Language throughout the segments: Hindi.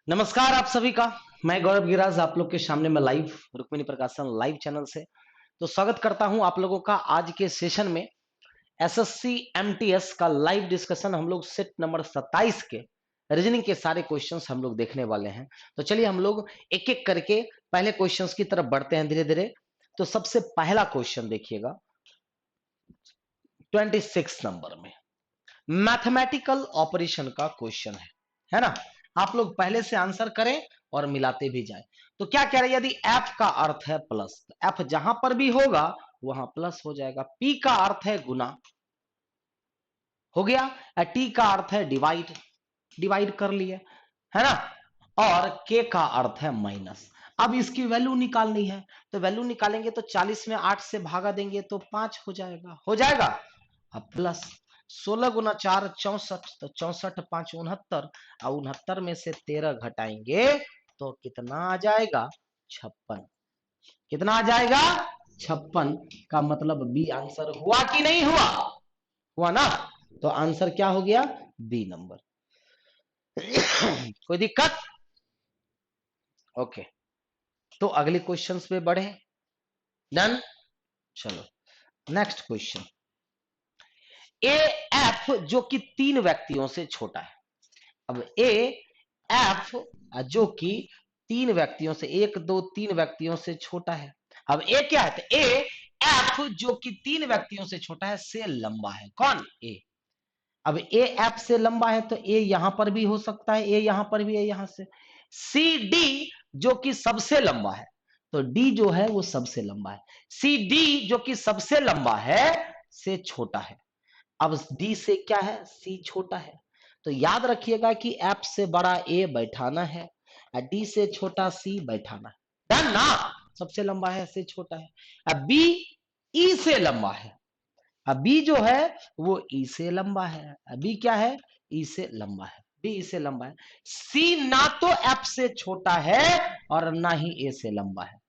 नमस्कार आप सभी का। मैं गौरव गिराज आप लोग के सामने में लाइव रुक्मिणी प्रकाशन लाइव चैनल से तो स्वागत करता हूं आप लोगों का आज के सेशन में। एसएससी एमटीएस का लाइव डिस्कशन हम लोग सेट नंबर 27 के रीजनिंग के सारे क्वेश्चंस हम लोग देखने वाले हैं। तो चलिए हम लोग एक एक करके पहले क्वेश्चंस की तरफ बढ़ते हैं धीरे धीरे। तो सबसे पहला क्वेश्चन देखिएगा 26 नंबर में मैथमेटिकल ऑपरेशन का क्वेश्चन है ना। आप लोग पहले से आंसर करें और मिलाते भी जाएं। तो क्या कह रहे हैं, यदि एफ का अर्थ है प्लस तो एफ जहां पर भी होगा वहां प्लस हो जाएगा। पी का अर्थ है गुना, हो गया। टी का अर्थ है डिवाइड, डिवाइड कर लिए, है ना। और के का अर्थ है माइनस। अब इसकी वैल्यू निकालनी है तो वैल्यू निकालेंगे तो 40 में 8 से भागा देंगे तो 5 हो जाएगा, हो जाएगा। अब प्लस 16 गुना 4 64, तो 64 5 69 और 69 में से 13 घटाएंगे तो कितना आ जाएगा 56। कितना आ जाएगा 56 का मतलब बी आंसर हुआ कि नहीं हुआ, हुआ ना। तो आंसर क्या हो गया बी नंबर। कोई दिक्कत? ओके, तो अगले क्वेश्चंस पे बढ़े। डन, चलो नेक्स्ट क्वेश्चन। ए एफ जो कि 3 व्यक्तियों से छोटा है। अब ए एफ जो कि 3 व्यक्तियों से 1 2 3 व्यक्तियों से छोटा है। अब ए क्या है, तो ए एफ जो कि 3 व्यक्तियों से छोटा है से लंबा है। कौन? ए। अब ए एफ से लंबा है तो ए यहां पर भी हो सकता है, ए यहां पर भी है यहां से। सी डी जो कि सबसे लंबा है, तो डी जो है वो सबसे लंबा है। सी डी जो कि सबसे लंबा है से छोटा है। अब डी से क्या है, सी छोटा है। तो याद रखिएगा कि एफ से बड़ा ए बैठाना है और डी से छोटा सी बैठाना है। डन ना। सबसे लंबा है से छोटा है। अब बी ई से लंबा है। अब बी जो है वो ई से लंबा है। बी क्या है, ई से लंबा है, बी ई से लंबा है। सी ना तो एफ से छोटा है और ना ही ए से लंबा है।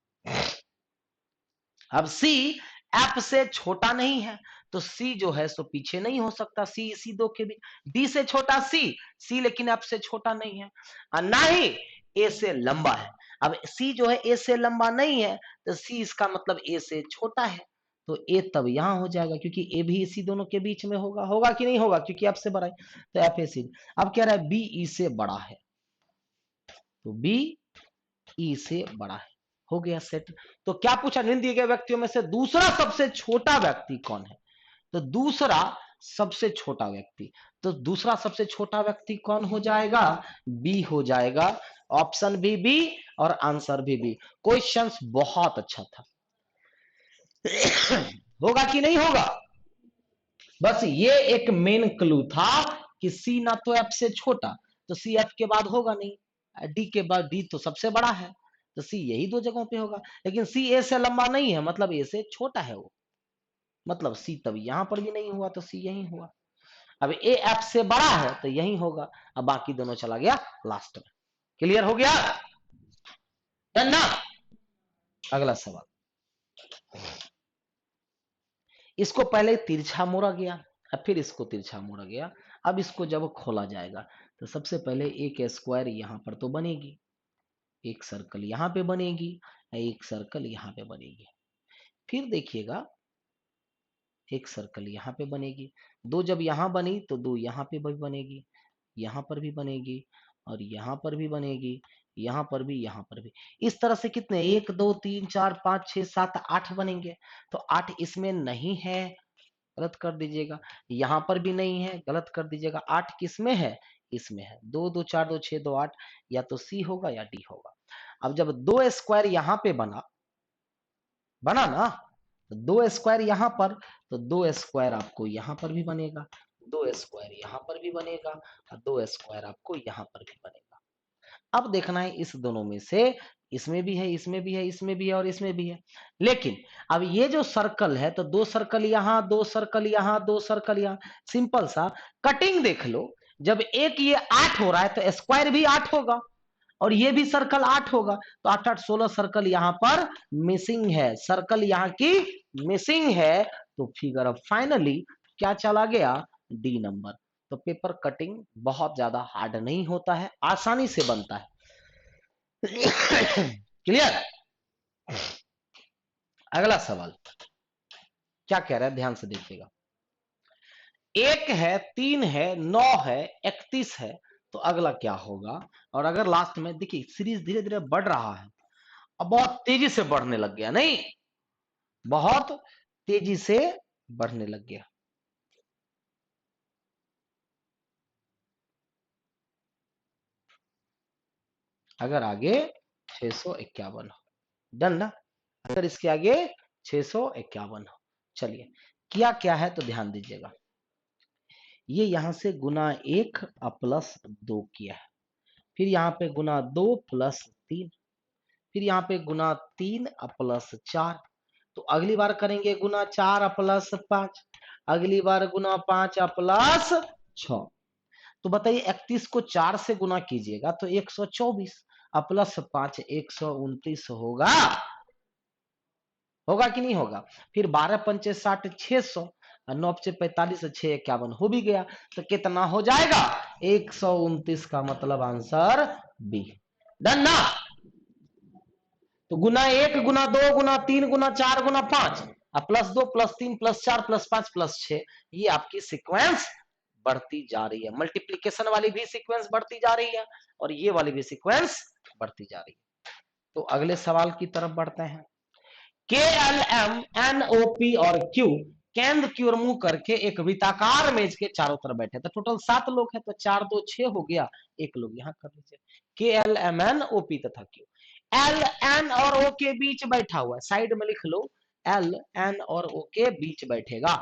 अब सी एफ से छोटा नहीं है तो सी जो है सो पीछे नहीं हो सकता, सी इसी दो के बीच। डी से छोटा सी, सी लेकिन एफ से छोटा नहीं है और ना ही ए से लंबा है। अब सी जो है ए से लंबा नहीं है तो सी इसका मतलब ए से छोटा है। तो ए तब यहां हो जाएगा क्योंकि ए भी इसी दोनों के बीच में होगा, होगा कि नहीं होगा, क्योंकि एफ से बड़ा है तो एफ ए सी। अब कह रहा है बी ई से बड़ा है तो बी ई से बड़ा है, हो गया सेट। तो क्या पूछा, निम्न दिए गए व्यक्तियों में से दूसरा सबसे छोटा व्यक्ति कौन है। तो दूसरा सबसे छोटा व्यक्ति, तो दूसरा सबसे छोटा व्यक्ति कौन हो जाएगा, बी हो जाएगा। ऑप्शन भी बी और आंसर भी बी। क्वेश्चंस बहुत अच्छा था। होगा कि नहीं होगा, बस ये एक मेन क्लू था कि सी ना तो एफ से छोटा तो सी एफ के बाद होगा नहीं, डी के बाद डी तो सबसे बड़ा है तो सी यही दो जगहों पे होगा। लेकिन सी ए से लंबा नहीं है मतलब ए से छोटा है वो, मतलब सी तब यहां पर भी नहीं हुआ तो सी यही हुआ। अब ए एफ से बड़ा है तो यही होगा। अब बाकी दोनों चला गया लास्ट में। क्लियर हो गया, डन ना। अगला सवाल, इसको पहले तिरछा मोड़ा गया और फिर इसको तिरछा मोड़ा गया। अब इसको जब खोला जाएगा तो सबसे पहले एक स्क्वायर यहां पर तो बनेगी, एक सर्कल यहां पे बनेगी, एक सर्कल यहां पे बनेगी। फिर देखिएगा एक सर्कल यहां पे बनेगी, दो जब यहां बनी तो दो यहां पे भी बनेगी, यहां पर भी बनेगी और यहां पर भी बनेगी, यहां पर भी, यहां पर भी। इस तरह से कितने, 1 2 3 4 5 6 7 8 बनेंगे। तो 8 इसमें नहीं है, गलत कर दीजिएगा। यहां पर भी नहीं है, गलत कर दीजिएगा। 8 किस में है, इसमें है। 2 2 4 2 6 2 8, या तो सी होगा या डी होगा। अब जब दो स्क्वायर यहां पे बना, बना ना, तो दो स्क्वायर यहां पर, तो दो स्क्वायर आपको यहां पर भी बनेगा, दो स्क्वायर यहां पर भी बनेगा और दो स्क्वायर आपको यहां पर भी बनेगा। अब देखना है इस दोनों में से, इसमें भी है, इसमें भी है, इसमें भी है और इसमें भी है। लेकिन अब ये जो सर्कल है तो दो सर्कल यहां, दो सर्कल यहां, दो सर्कल यहां। सिंपल सा कटिंग देख लो, जब एक ये 8 हो रहा है तो स्क्वायर भी 8 होगा और ये भी सर्कल 8 होगा। तो 8 8 16 सर्कल यहां पर मिसिंग है, सर्कल यहां की मिसिंग है। तो फिगर फाइनली क्या चला गया, डी नंबर। तो पेपर कटिंग बहुत ज्यादा हार्ड नहीं होता है, आसानी से बनता है। क्लियर। अगला सवाल क्या कह रहा है, ध्यान से देखिएगा। 1 है, 3 है, 9 है, 31 है, तो अगला क्या होगा। और अगर लास्ट में देखिए सीरीज धीरे धीरे बढ़ रहा है, अब बहुत तेजी से बढ़ने लग गया, नहीं बहुत तेजी से बढ़ने लग गया। अगर आगे 651 हो, डन ना। अगर इसके आगे 651 हो, चलिए किया क्या है तो ध्यान दीजिएगा। ये यहां से गुना 1 प्लस 2 किया है, फिर यहाँ पे गुना 2 प्लस 3, फिर यहाँ पे गुना 3 प्लस 4, तो अगली बार करेंगे गुना 4 प्लस 5, अगली बार गुना 5 प्लस 6। तो बताइए 31 को 4 से गुना कीजिएगा तो 124, प्लस 5 129 होगा, होगा कि नहीं होगा। फिर 12 पंचे 60 600, और 9 से 45 6 51 हो भी गया, तो कितना हो जाएगा 129 का मतलब आंसर बी। डन ना। तो गुना 1 गुना 2 गुना 3 गुना 4 गुना 5, अब plus 2 plus 3 plus 4 plus 5 plus 6, ये आपकी सीक्वेंस बढ़ती जा रही है। मल्टीप्लीकेशन वाली भी सीक्वेंस बढ़ती जा रही है और ये वाली भी सीक्वेंस बढ़ती जा रही है। तो अगले सवाल की तरफ बढ़ते हैं। K L M N O P और क्यू केंद्र की ओर मुंह करके एक वृत्ताकार मेज के चारों तरफ बैठे, तो टोटल 7 लोग हैं, तो 4 2 6 हो गया, एक लोग यहां कर लीजिए। K L M N O P तथा क्यू, एल एन और ओ के बीच बैठा हुआ है, साइड में लिख लो एल एन और ओ के बीच बैठेगा।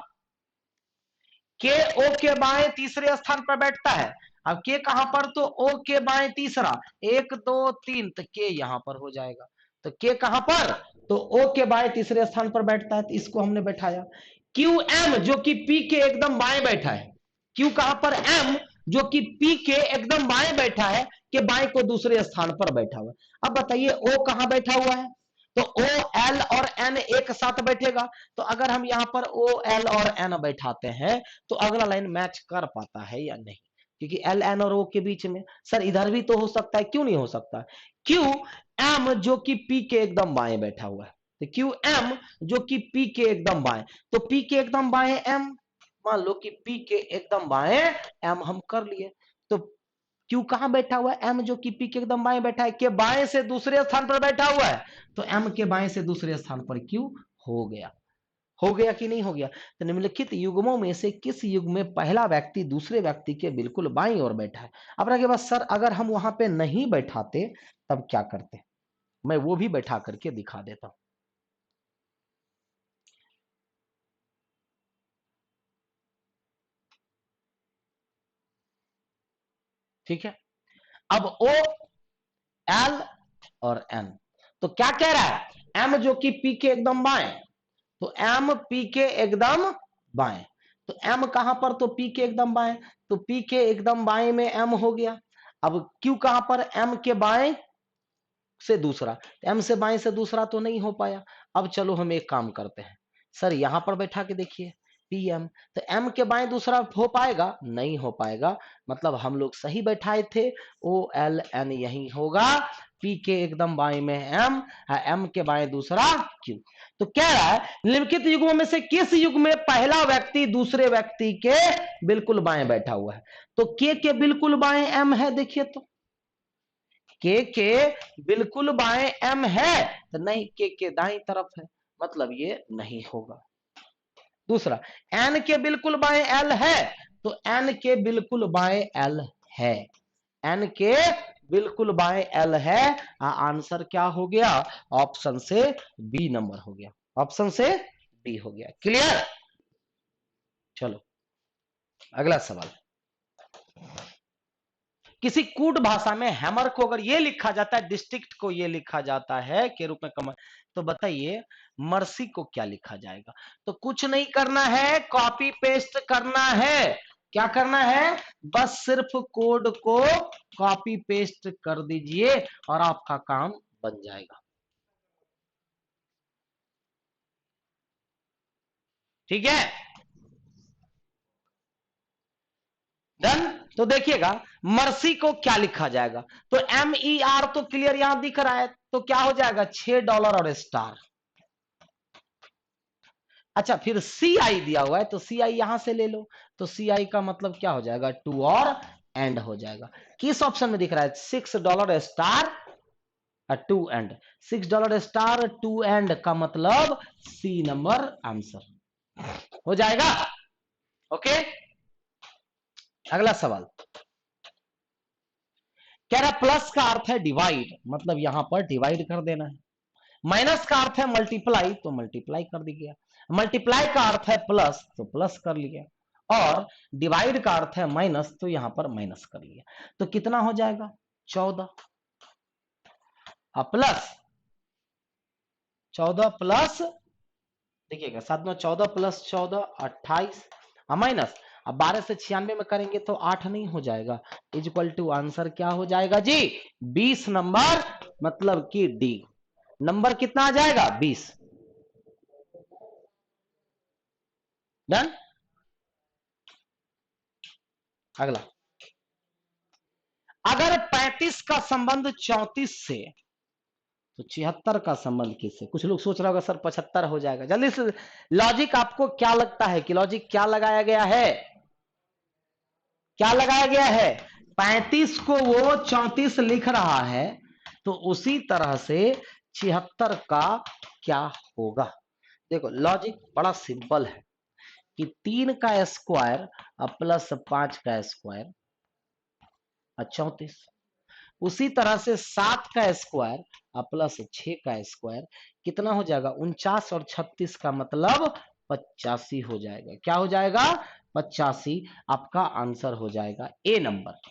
के ओ के बाएं तीसरे स्थान पर बैठता है। अब के कहां पर, तो ओ के बाएं तीसरा, 1 2 3, तो के यहां पर हो जाएगा। तो के कहां पर, तो ओ के बाएं तीसरे स्थान पर बैठता है, तो इसको हमने बैठाया। क्यू एम जो कि पी के एकदम बाएं बैठा है, क्यू कहां पर, एम जो कि पी के एकदम बाएं बैठा है, के बाएं को दूसरे स्थान पर बैठा हुआ है। अब बताइए ओ कहां बैठा हुआ है, तो ओ एल और एन एक साथ बैठेगा। तो अगर हम यहां पर ओ एल और एन बैठाते हैं तो अगला लाइन मैच कर पाता है या नहीं, क्योंकि एल एन और ओ के बीच में। सर इधर भी तो हो सकता है, क्यों नहीं हो सकता। क्यू एम जो कि पी के एकदम बाएं बैठा हुआ है, तो क्यू एम जो कि पी के एकदम बाएं, तो पी के एकदम बाएं एम, मान लो कि पी के एकदम बाएं एम हम कर लिए। तो क्यू कहां बैठा हुआ है, एम जो कि पी के एकदम बाएं बैठा है, के बाएं से दूसरे स्थान पर बैठा हुआ है, तो एम के बाएं से दूसरे स्थान पर क्यू हो गया। हो गया कि नहीं हो गया। तो निम्नलिखित युग्मों में से किस युग्म में पहला व्यक्ति दूसरे व्यक्ति के बिल्कुल बाईं ओर बैठा है। अब रहे बस सर अगर हम वहां पे नहीं बैठाते तब क्या करते, मैं वो भी बैठा करके दिखा देता हूं। ठीक है, अब ओ एल और एन, तो क्या कह रहा है, एम जो कि पी के एकदम बाएं, तो एम पी के एकदम बाएं, तो एम कहां पर, तो पी के एकदम बाएं, तो पी के एकदम बाएं में एम हो गया। अब क्यू कहां पर, एम के बाएं से दूसरा, एम से बाएं से दूसरा तो नहीं हो पाया। अब चलो हम एक काम करते हैं, सर यहां पर बैठा के देखिए पी एम, तो एम के बाएं दूसरा हो पाएगा, नहीं हो पाएगा, मतलब हम लोग सही बैठाए थे। ओ एल एन यही होगा, पी के एकदम बाएं में एम, एम के बाएं दूसरा क्यू। तो कह रहा है निम्नलिखित युग्मों में से किस युग्म में पहला व्यक्ति दूसरे व्यक्ति के बिल्कुल बाएं बैठा हुआ है। तो के बिल्कुल बाएं एम है, देखिए तो के बिल्कुल बाएं एम है, तो नहीं के दाईं तरफ है, मतलब ये नहीं होगा। दूसरा, एन के बिल्कुल बाएं एल है, तो एन के बिल्कुल बाएं एल है, एन के बिल्कुल बाएं एल है। आंसर क्या हो गया, ऑप्शन से बी नंबर हो गया, ऑप्शन से बी हो गया। क्लियर। चलो अगला सवाल। किसी कूट भाषा में हैमर को अगर ये लिखा जाता है, डिस्ट्रिक्ट को ये लिखा जाता है के रूप में कमर, तो बताइए मर्सी को क्या लिखा जाएगा। तो कुछ नहीं करना है, कॉपी पेस्ट करना है। क्या करना है, बस सिर्फ कोड को कॉपी पेस्ट कर दीजिए और आपका काम बन जाएगा। ठीक है, डन। तो देखिएगा मर्सी को क्या लिखा जाएगा, तो MER तो क्लियर यहां दिख रहा है, तो क्या हो जाएगा $6 और स्टार। अच्छा फिर CI दिया हुआ है, तो CI यहां से ले लो, तो CI का मतलब क्या हो जाएगा, टू और एंड हो जाएगा। किस ऑप्शन में दिख रहा है, $6 star two and, $6 star two and का मतलब सी नंबर आंसर हो जाएगा। ओके, अगला सवाल कह रहा प्लस का अर्थ है डिवाइड, मतलब यहां पर डिवाइड कर देना है। माइनस का अर्थ है मल्टीप्लाई, तो मल्टीप्लाई कर दिया। मल्टीप्लाई का अर्थ है प्लस, तो प्लस कर लिया। और डिवाइड का अर्थ है माइनस, तो यहां पर माइनस कर लिया। तो कितना हो जाएगा 14 प्लस 14 प्लस, देखिएगा 7 में 14 प्लस 14 28 माइनस, अब 12 से 96 में करेंगे तो 8 नहीं हो जाएगा, इज इक्वल टू आंसर क्या हो जाएगा जी 20 नंबर, मतलब कि डी नंबर कितना आ जाएगा 20। डन। अगला, अगर 35 का संबंध 34 से, तो 76 का संबंध किससे। कुछ लोग सोच रहा होगा सर 75 हो जाएगा, जल्दी से लॉजिक आपको क्या लगता है कि लॉजिक क्या लगाया गया है, क्या लगाया गया है, 35 को वो 34 लिख रहा है, तो उसी तरह से 76 का क्या होगा। देखो लॉजिक बड़ा सिंपल है कि 3 का स्क्वायर प्लस 5 का स्क्वायर 34, उसी तरह से 7 का स्क्वायर प्लस 6 का स्क्वायर कितना हो जाएगा 49, और 36 का मतलब 85 हो जाएगा। क्या हो जाएगा 85, आपका आंसर हो जाएगा ए नंबर।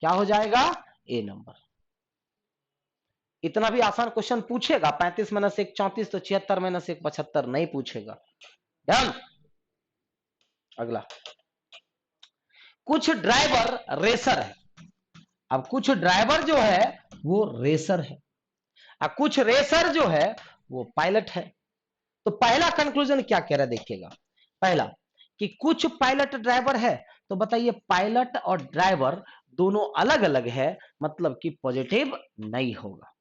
क्या हो जाएगा ए नंबर। इतना भी आसान क्वेश्चन पूछेगा 35 माइनस 1 34, तो 76 माइनस 1 75 नहीं पूछेगा। डन। अगला, कुछ ड्राइवर रेसर है, अब कुछ ड्राइवर जो है वो रेसर है, और कुछ रेसर जो है वो पायलट है। तो पहला कंक्लूजन क्या कह रहा है देखिएगा, पहला कि कुछ पायलट ड्राइवर है, तो बताइए पायलट और ड्राइवर दोनों अलग अलग है, मतलब कि पॉजिटिव नहीं होगा।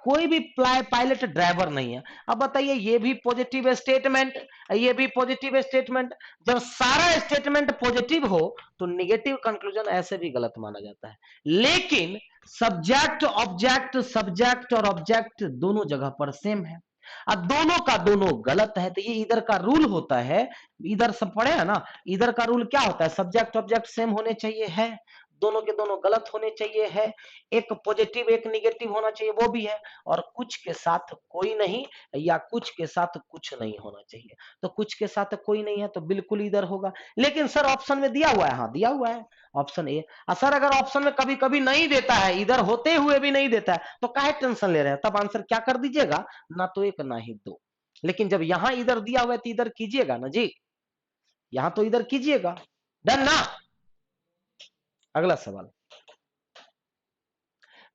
कोई भी पायलट ड्राइवर नहीं है। अब बताइए ये भी पॉजिटिव स्टेटमेंट, ये भी पॉजिटिव स्टेटमेंट, जब सारा स्टेटमेंट पॉजिटिव हो तो नेगेटिव कंक्लूजन ऐसे भी गलत माना जाता है। लेकिन सब्जेक्ट ऑब्जेक्ट, सब्जेक्ट और ऑब्जेक्ट दोनों जगह पर सेम है, अब दोनों का दोनों गलत है, तो ये इधर का रूल होता है, इधर सब पढ़े है ना, इधर का रूल क्या होता है, सब्जेक्ट ऑब्जेक्ट सेम होने चाहिए है, दोनों के दोनों गलत होने चाहिए है, एक पॉजिटिव एक निगेटिव होना चाहिए वो भी है, और कुछ के साथ कोई नहीं, या कुछ के साथ कुछ नहीं होना चाहिए। तो कुछ के साथ कोई नहीं है तो बिल्कुल इधर होगा। लेकिन सर ऑप्शन में दिया हुआ है, हाँ दिया हुआ है ऑप्शन ए। सर अगर ऑप्शन में कभी कभी नहीं देता है, इधर होते हुए भी नहीं देता है, तो काहे टेंशन ले रहे हैं, तब आंसर क्या कर दीजिएगा, ना तो एक ना ही दो। लेकिन जब यहां इधर दिया हुआ है तो इधर कीजिएगा ना जी, यहां तो इधर कीजिएगा। डन ना। अगला सवाल,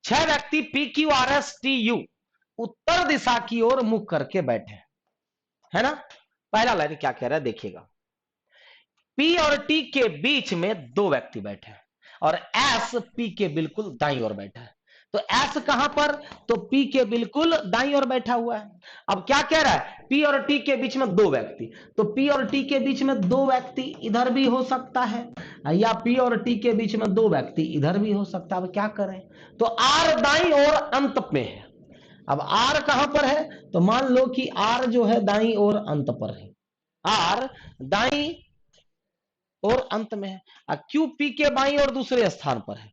6 व्यक्ति PQRSTU उत्तर दिशा की ओर मुख करके बैठे है ना। पहला लाइन क्या कह रहा है देखिएगा, P और T के बीच में 2 व्यक्ति बैठे हैं, और S P के बिल्कुल दाईं ओर बैठा है। तो S कहां पर, तो P के बिल्कुल दाईं ओर बैठा हुआ है। अब क्या कह रहा है, P और T के बीच में 2 व्यक्ति, तो P और T के बीच में 2 व्यक्ति इधर भी हो सकता है, या P और T के बीच में 2 व्यक्ति इधर भी हो सकता है। अब क्या करें, तो R दाईं ओर अंत में है। अब R कहां पर है, तो मान लो कि R जो है दाईं ओर अंत पर है, R दाईं और अंत में है। क्यू पी के बाईं और दूसरे स्थान पर है,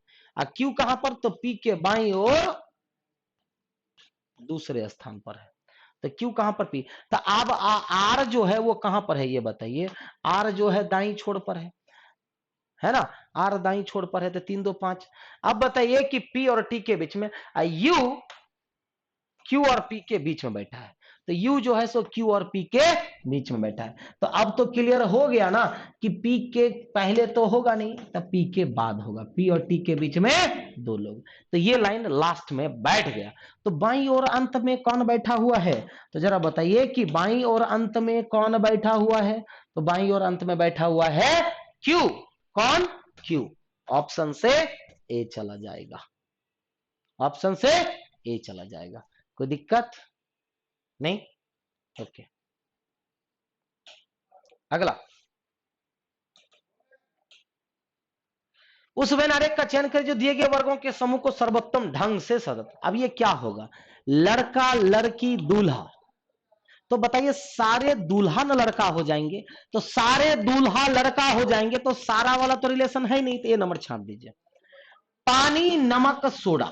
क्यू कहां पर, तो पी के बाईं और दूसरे स्थान पर है। तो क्यू कहां पर, पी, तो अब आर जो है वो कहां पर है ये बताइए, आर जो है दाईं छोर पर है ना, आर दाईं छोर पर है, तो 3 2 5। अब बताइए कि पी और टी के बीच में, यू क्यू और पी के बीच में बैठा है, तो U जो है सो Q और P के बीच में बैठा है। तो अब तो क्लियर हो गया ना कि P के पहले तो होगा नहीं, तब P के बाद होगा, P और T के बीच में 2 लोग, तो ये लाइन लास्ट में बैठ गया। तो बाईं और अंत में कौन बैठा हुआ है, तो जरा बताइए कि बाईं और अंत में कौन बैठा हुआ है, तो बाईं और अंत में बैठा हुआ है Q। कौन, क्यू, ऑप्शन से ए चला जाएगा, ऑप्शन से ए चला जाएगा। कोई दिक्कत नहीं? ओके, अगला, उस वेन आरेख का चयन करें जो दिए गए वर्गों के समूह को सर्वोत्तम ढंग से सदत। अब ये क्या होगा, लड़का लड़की दूल्हा, तो बताइए सारे दूल्हा न लड़का हो जाएंगे, तो सारे दूल्हा लड़का हो जाएंगे, तो सारा वाला तो रिलेशन है नहीं, तो ये नंबर छाप दीजिए। पानी नमक सोडा,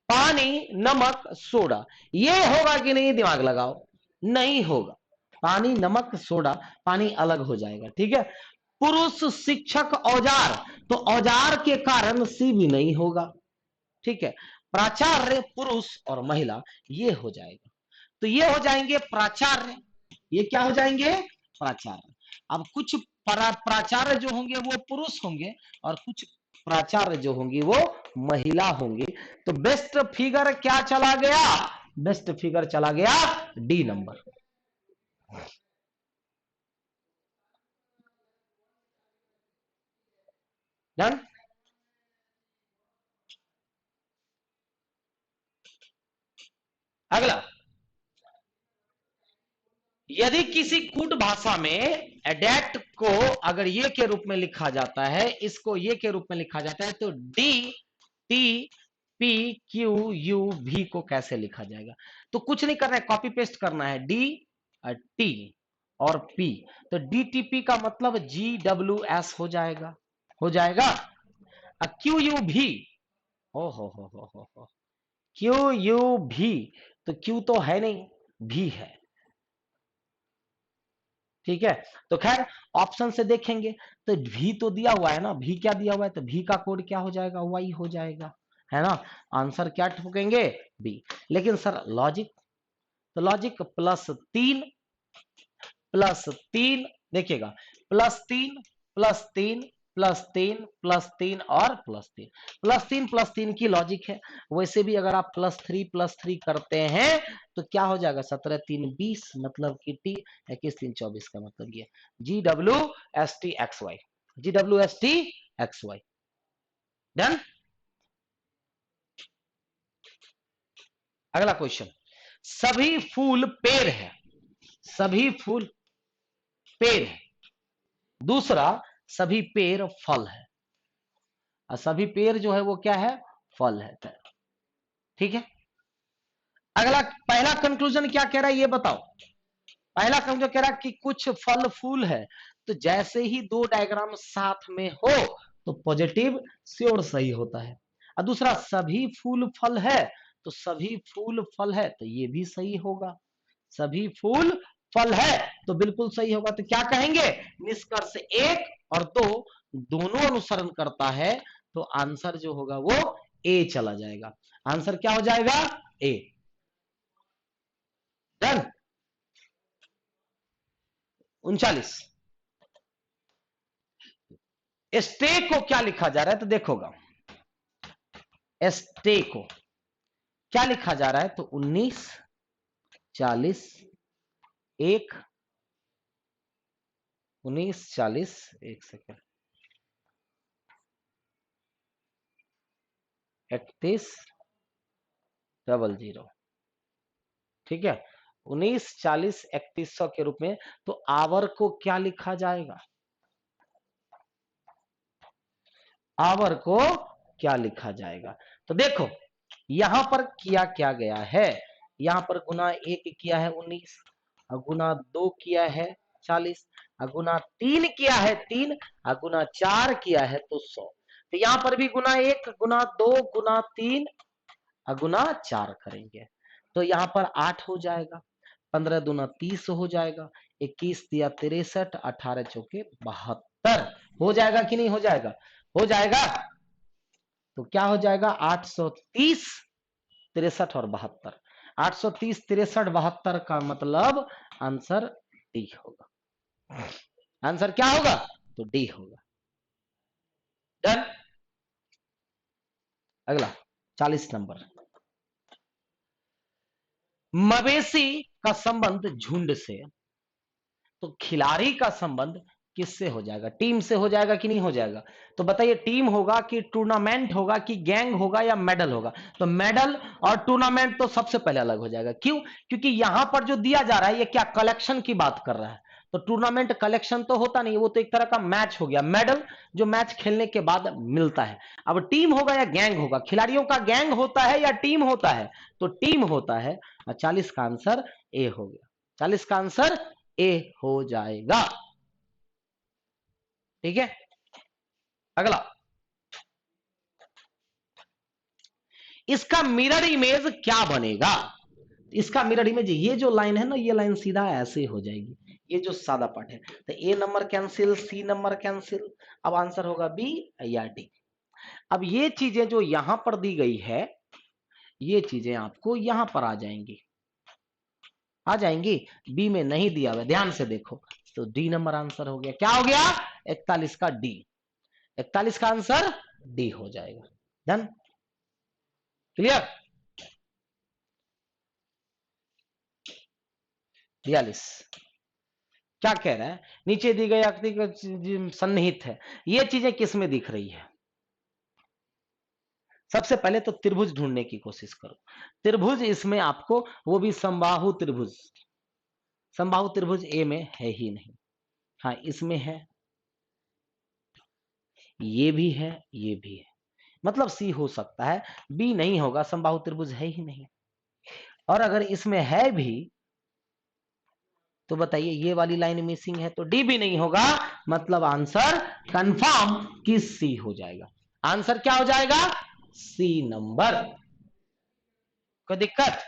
पानी नमक सोडा, ये होगा कि नहीं, दिमाग लगाओ, नहीं होगा। पानी नमक सोडा, पानी अलग हो जाएगा, ठीक है। पुरुष शिक्षक औजार, तो औजार के कारण सी भी नहीं होगा, ठीक है। प्राचार्य पुरुष और महिला, ये हो जाएगा, तो ये हो जाएंगे प्राचार्य, ये क्या हो जाएंगे, प्राचार्य। अब कुछ प्राचार्य जो होंगे वो पुरुष होंगे और कुछ प्राचार्य जो होंगी वो महिला होंगी, तो बेस्ट फिगर क्या चला गया, बेस्ट फिगर चला गया डी नंबर। डन। अगला, यदि किसी कूट भाषा में एडेक्ट को अगर ये के रूप में लिखा जाता है, इसको ये के रूप में लिखा जाता है, तो D T P Q U भी को कैसे लिखा जाएगा, तो कुछ नहीं करना है, कॉपी पेस्ट करना है, डी टी और पी, तो डी टी पी का मतलब जी डब्ल्यू एस हो जाएगा, हो जाएगा। क्यू यू भी, ओ हो, क्यू यू भी, तो क्यू तो है नहीं, भी है, ठीक है। तो खैर ऑप्शन से देखेंगे तो भी तो दिया हुआ है ना, भी क्या दिया हुआ है, तो भी का कोड क्या हो जाएगा, वाई हो जाएगा, है ना। आंसर क्या ठोकेंगे, बी। लेकिन सर लॉजिक, तो लॉजिक +3 देखिएगा, +3 +3 +3 +3 और +3 की लॉजिक है। वैसे भी अगर आप +3 करते हैं तो क्या हो जाएगा, 17 3 20, मतलब कि टी 21 3 24 का मतलब ये GWSTXY, GWSTXY। डन। अगला क्वेश्चन, सभी फूल पेड़ है, सभी फूल पेड़ है, दूसरा सभी पेड़ फल है, और सभी पेड़ जो है वो क्या है, फल है, ठीक है। अगला, पहला कंक्लूजन क्या कह रहा है ये बताओ, पहला कंक्लूजन कह रहा है कि कुछ फल फूल है, तो जैसे ही दो डायग्राम साथ में हो तो पॉजिटिव श्योर सही होता है, और दूसरा सभी फूल फल है, तो सभी फूल फल है, तो ये भी सही होगा, सभी फूल फल है तो बिल्कुल सही होगा। तो क्या कहेंगे, निष्कर्ष 1 और 2 दोनों अनुसरण करता है, तो आंसर जो होगा वो ए चला जाएगा, आंसर क्या हो जाएगा, ए। डन। 39, स्टे को क्या लिखा जा रहा है, तो देखोगा स्टे को क्या लिखा जा रहा है, तो 19 40 1 19 40, एक सेकेंड, 31 00, ठीक है। 19 40 3100 के रूप में, तो आवर को क्या लिखा जाएगा, आवर को क्या लिखा जाएगा, तो देखो यहां पर किया क्या गया है, यहां पर गुना 1 किया है 19, गुना 2 किया है 40, गुना 3 किया है 3, गुना 4 किया है तो 100, तो यहां पर भी गुना 1 गुना 2 गुना 3 गुना 4 करेंगे, तो यहां पर 8 हो जाएगा, 15 दूना 30 हो जाएगा, 21 दिया 63, 18 चौके 72 हो जाएगा कि नहीं हो जाएगा, हो जाएगा। तो क्या हो जाएगा, 830 63 और 72, 830 63 72 का मतलब आंसर डी होगा, आंसर क्या होगा, तो डी होगा। डन। अगला 40 नंबर, मवेशी का संबंध झुंड से, तो खिलाड़ी का संबंध किससे हो जाएगा? टीम से हो जाएगा कि नहीं हो जाएगा? तो बताइए, टीम होगा कि टूर्नामेंट होगा कि गैंग होगा या मेडल होगा? तो मेडल और टूर्नामेंट तो सबसे पहले अलग हो जाएगा। क्यों? क्योंकि यहां पर जो दिया जा रहा है ये क्या कलेक्शन की बात कर रहा है। तो टूर्नामेंट कलेक्शन तो होता नहीं, वो तो एक तरह का मैच हो गया। मेडल जो मैच खेलने के बाद मिलता है। अब टीम होगा या गैंग होगा? खिलाड़ियों का गैंग होता है या टीम होता है? तो टीम होता है। और 40 का आंसर ए हो गया। 40 का आंसर ए हो जाएगा। ठीक है, अगला, इसका मिरर इमेज क्या बनेगा? इसका मिरर इमेज, ये जो लाइन है ना, ये लाइन सीधा ऐसे हो जाएगी। ये जो सादा पार्ट है, तो A number cancel, C number cancel. अब आंसर होगा बी या डी। अब ये चीजें जो यहां पर दी गई है, ये चीजें आपको यहां पर आ जाएंगी, आ जाएंगी। बी में नहीं दिया हुआ, ध्यान से देखो। तो डी नंबर आंसर हो गया। क्या हो गया? 41 का डी। 41 का आंसर डी हो जाएगा। Done, clear? 42 क्या कह रहा है? नीचे दी गई आकृति का सन्निहित है। ये चीजें किस में दिख रही है? सबसे पहले तो त्रिभुज ढूंढने की कोशिश करो। त्रिभुज इसमें आपको, वो भी समबाहु त्रिभुज। समबाहु त्रिभुज ए में है ही नहीं। हाँ, इसमें है, ये भी है, ये भी है। मतलब सी हो सकता है, बी नहीं होगा, समबाहु त्रिभुज है ही नहीं। और अगर इसमें है भी तो बताइए, ये वाली लाइन मिसिंग है, तो डी भी नहीं होगा। मतलब आंसर कंफर्म कि सी हो जाएगा। आंसर क्या हो जाएगा? C number. कोई दिक्कत?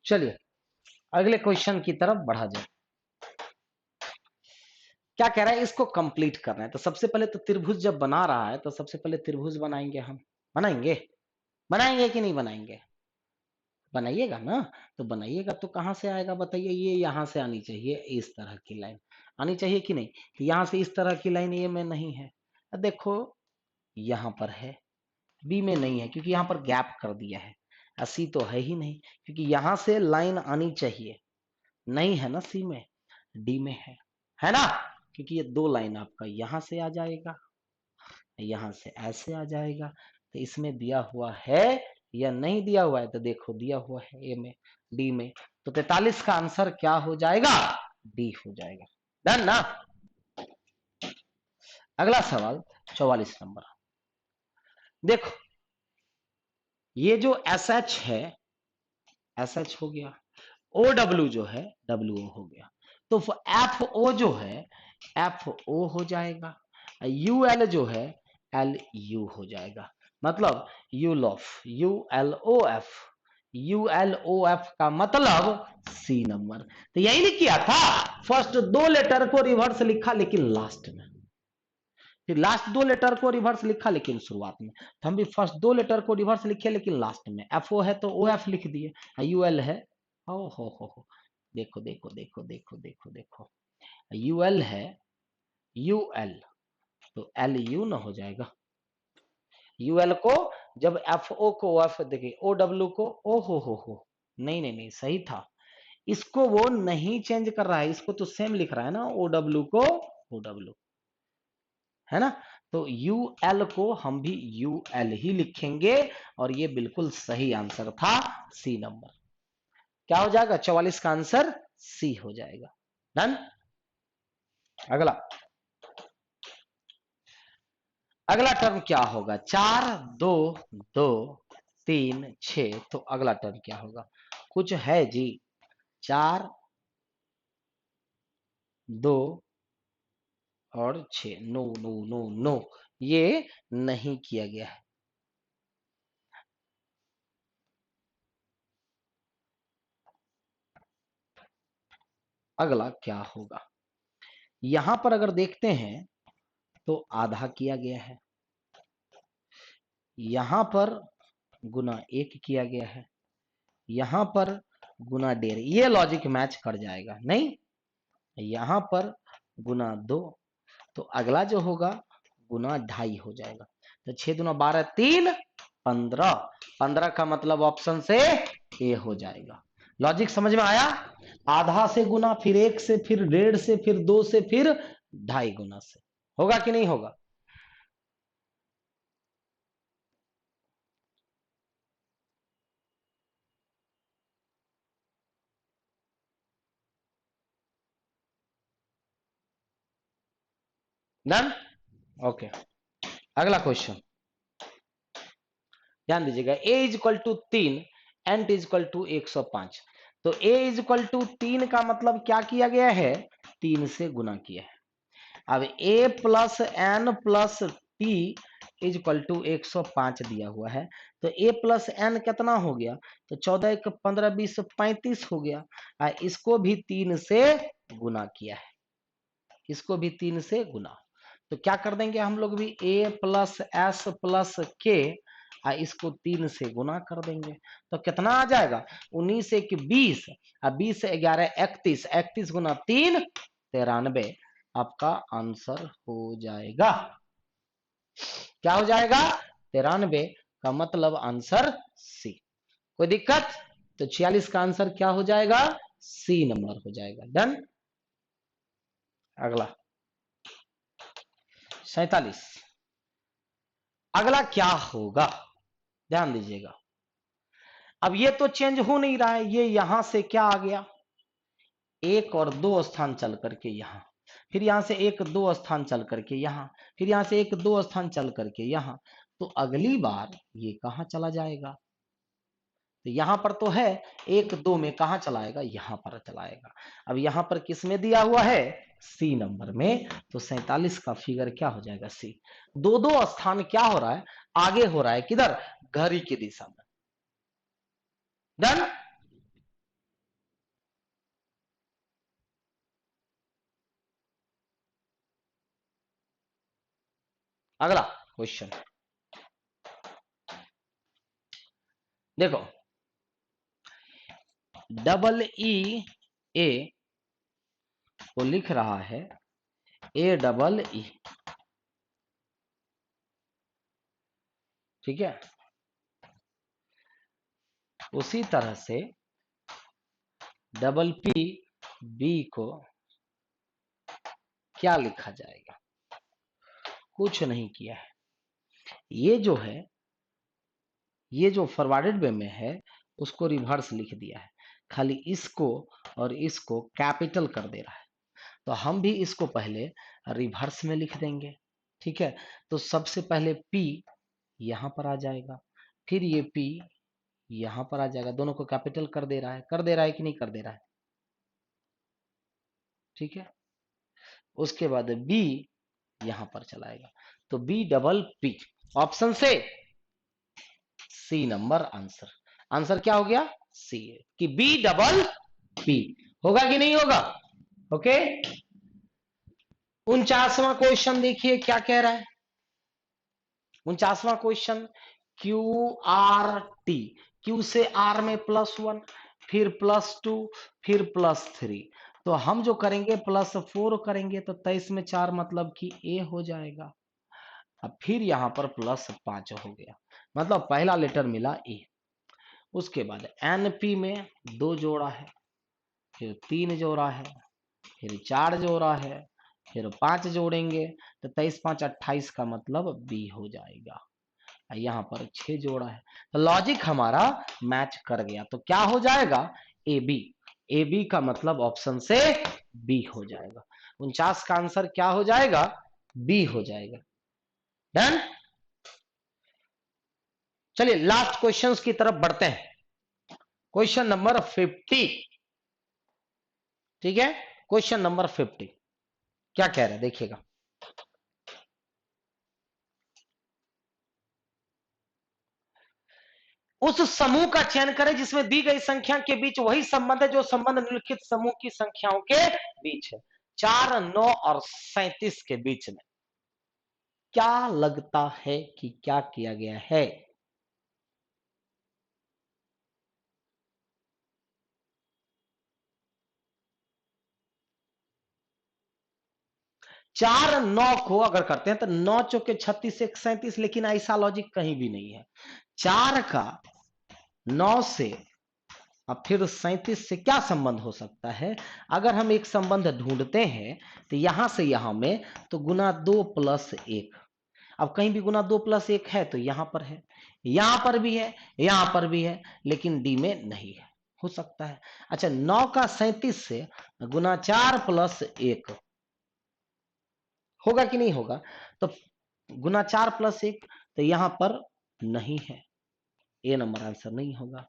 चलिए अगले क्वेश्चन की तरफ बढ़ा जाए। क्या कह रहा है? इसको कंप्लीट करना है। तो सबसे पहले तो त्रिभुज जब बना रहा है, तो सबसे पहले त्रिभुज बनाएंगे हम। बनाएंगे? बनाएंगे कि नहीं बनाएंगे? बनाइएगा ना? तो बनाइएगा तो कहां से आएगा बताइए? ये यहां से आनी चाहिए, इस तरह की लाइन आनी चाहिए कि नहीं? तो यहां से इस तरह की लाइन ए में नहीं है। अब देखो, यहां पर है, बी में नहीं है क्योंकि यहां पर गैप कर दिया है। सी तो है ही नहीं, क्योंकि यहां से लाइन आनी चाहिए, नहीं है ना सी में, डी में है ना? क्योंकि ये दो लाइन आपका यहां से आ जाएगा, यहां से ऐसे आ जाएगा। तो इसमें दिया हुआ है या नहीं दिया हुआ है, तो देखो दिया हुआ है ए में, डी में। तो 43 का आंसर क्या हो जाएगा, डी हो जाएगा। डन ना। अगला सवाल 44 नंबर। देखो ये जो एस एच है, एस एच हो गया, ओ डब्ल्यू जो है डब्ल्यू ओ हो गया, तो एफ ओ जो है एफ ओ हो जाएगा, यू एल जो है एल यू हो जाएगा। मतलब U L O F, U L O F का मतलब सी नंबर। तो यही नहीं किया था, फर्स्ट दो लेटर को रिवर्स लिखा लेकिन लास्ट में, फिर लास्ट दो लेटर को रिवर्स लिखा लेकिन शुरुआत में। तो हम भी फर्स्ट दो लेटर को रिवर्स लिखे लेकिन लास्ट में। एफ ओ है तो ओ एफ लिख दिए, यू एल है, ओ हो, देखो देखो देखो देखो देखो देखो, यू एल है, यू एल तो एल यू ना हो जाएगा। यू एल को जब एफ ओ को एफ, देखिए ओ डब्ल्यू को ओ हो, नहीं नहीं नहीं सही था, इसको वो नहीं चेंज कर रहा है, इसको तो सेम लिख रहा है ना, ओ डब्ल्यू को ओ डब्ल्यू, है ना। तो यू एल को हम भी यू एल ही लिखेंगे, और ये बिल्कुल सही आंसर था, सी नंबर। क्या हो जाएगा, 44 का आंसर सी हो जाएगा। डन। अगला, अगला टर्म क्या होगा, 4 2 2 3 6, तो अगला टर्म क्या होगा, कुछ है जी, 4 2 और 6, नो नो नो नो, ये नहीं किया गया है। अगला क्या होगा, यहां पर अगर देखते हैं तो आधा किया गया है, यहां पर गुना 1 किया गया है, यहां पर गुना 1.5, ये लॉजिक मैच कर जाएगा नहीं, यहां पर गुना 2, तो अगला जो होगा गुना 2.5 हो जाएगा। तो 6 दूना 12, 3 15, 15 का मतलब ऑप्शन से ए हो जाएगा। लॉजिक समझ में आया, आधा से गुना, फिर 1 से, फिर 1.5 से, फिर 2 से, फिर 2.5 गुना से, होगा कि नहीं होगा। डन। ओके, अगला क्वेश्चन ध्यान दीजिएगा, a is equal to 3, n is equal to 105। तो a इज इक्वल टू 3 का मतलब क्या किया गया है, 3 से गुना किया है। अब a plus N plus T is equal to 105 दिया हुआ है, तो a प्लस एन कितना हो गया, तो 14 1 15 20 35 हो गया। इसको भी 3 से गुना किया है, इसको भी 3 से गुना, तो क्या कर देंगे हम लोग भी, a प्लस एस प्लस के, इसको 3 से गुना कर देंगे, तो कितना आ जाएगा, 19 1 20, 20 11 31, 31 गुना 3 93, आपका आंसर हो जाएगा। क्या हो जाएगा, 93 का मतलब आंसर सी। कोई दिक्कत, तो 46 का आंसर क्या हो जाएगा, सी नंबर हो जाएगा। डन। अगला 47, अगला क्या होगा, ध्यान दीजिएगा। अब ये तो चेंज हो नहीं रहा है, ये यहां से क्या आ गया, 1 और 2 स्थान चल करके यहां, फिर यहां से 1 2 स्थान चल करके यहां, फिर यहां से 1 2 स्थान चल करके यहां, तो अगली बार ये कहां चला जाएगा, तो यहां पर तो है, 1 2 में कहां चलाएगा, यहां पर चलाएगा। अब यहां पर किस में दिया हुआ है, सी नंबर में, तो 47 का फिगर क्या हो जाएगा, सी। दो दो स्थान क्या हो रहा है, आगे हो रहा है, किधर, घड़ी की दिशा में। डन। अगला क्वेश्चन देखो, डबल ई ए वो लिख रहा है ए डबल ई, ठीक है, उसी तरह से डबल पी बी को क्या लिखा जाएगा? कुछ नहीं किया है। ये जो है, ये जो फॉरवर्डेड वे में है उसको रिवर्स लिख दिया है, खाली इसको और इसको कैपिटल कर दे रहा है। तो हम भी इसको पहले रिवर्स में लिख देंगे, ठीक है। तो सबसे पहले P यहां पर आ जाएगा, फिर ये P यहां पर आ जाएगा, दोनों को कैपिटल कर दे रहा है, कर दे रहा है कि नहीं कर दे रहा है, ठीक है। उसके बाद B यहां पर चलाएगा, तो B डबल P, ऑप्शन से सी नंबर आंसर। आंसर क्या हो गया? सी, कि B डबल P। होगा कि नहीं होगा? ओके। 49वां क्वेश्चन देखिए क्या कह रहा है। 49वां question, Q R T, Q से आर में +1, फिर +2, फिर +3। तो हम जो करेंगे +4 करेंगे, तो 23 में 4 मतलब कि ए हो जाएगा। अब फिर यहां पर +5 हो गया, मतलब पहला लेटर मिला ए। उसके बाद एनपी में 2 जोड़ा है, फिर 3 जोड़ा है, फिर 4 जोड़ा है, फिर 5 जोड़ेंगे, तो 23 5 28 का मतलब बी हो जाएगा। यहाँ पर 6 जोड़ा है, तो लॉजिक हमारा मैच कर गया, तो क्या हो जाएगा? A B. ए बी का मतलब ऑप्शन से बी हो जाएगा। 49 का आंसर क्या हो जाएगा? बी हो जाएगा। डन। चलिए लास्ट क्वेश्चंस की तरफ बढ़ते हैं। क्वेश्चन नंबर 50, ठीक है। क्वेश्चन नंबर 50 क्या कह रहे हैं देखिएगा। उस समूह का चयन करें जिसमें दी गई संख्या के बीच वही संबंध है जो संबंध निम्नलिखित समूह की संख्याओं के बीच है, 4, 9 और 37 के बीच में। क्या लगता है कि क्या किया गया है? चार 9 को अगर करते हैं तो 9 चौके 36 1 37, लेकिन ऐसा लॉजिक कहीं भी नहीं है। 4 का 9 से अब फिर 37 से क्या संबंध हो सकता है? अगर हम एक संबंध ढूंढते हैं तो यहां से यहां में तो गुना 2 + 1। अब कहीं भी गुना 2 + 1 है तो यहां पर है, यहां पर भी है, यहां पर भी है, लेकिन डी में नहीं है, हो सकता है। अच्छा, 9 का 37 से गुना 4 + 1 होगा कि नहीं होगा? तो गुना 4 + 1 तो यहां पर नहीं है, ए नंबर आंसर नहीं होगा।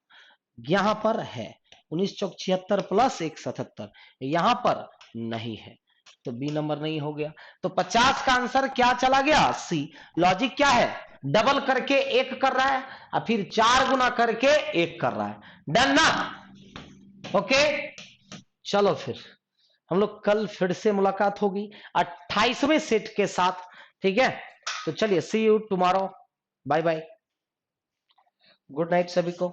यहां पर है 19 चौक 76 + 1 77, यहां पर नहीं है, तो बी नंबर नहीं हो गया। तो 50 का आंसर क्या चला गया? सी। लॉजिक क्या है? डबल करके 1 कर रहा है और फिर 4 गुना करके 1 कर रहा है। डन ना? ओके, चलो फिर हम लोग कल फिर से मुलाकात होगी 28वें सेट के साथ, ठीक है। तो चलिए, see you tomorrow, bye bye, good night सभी को।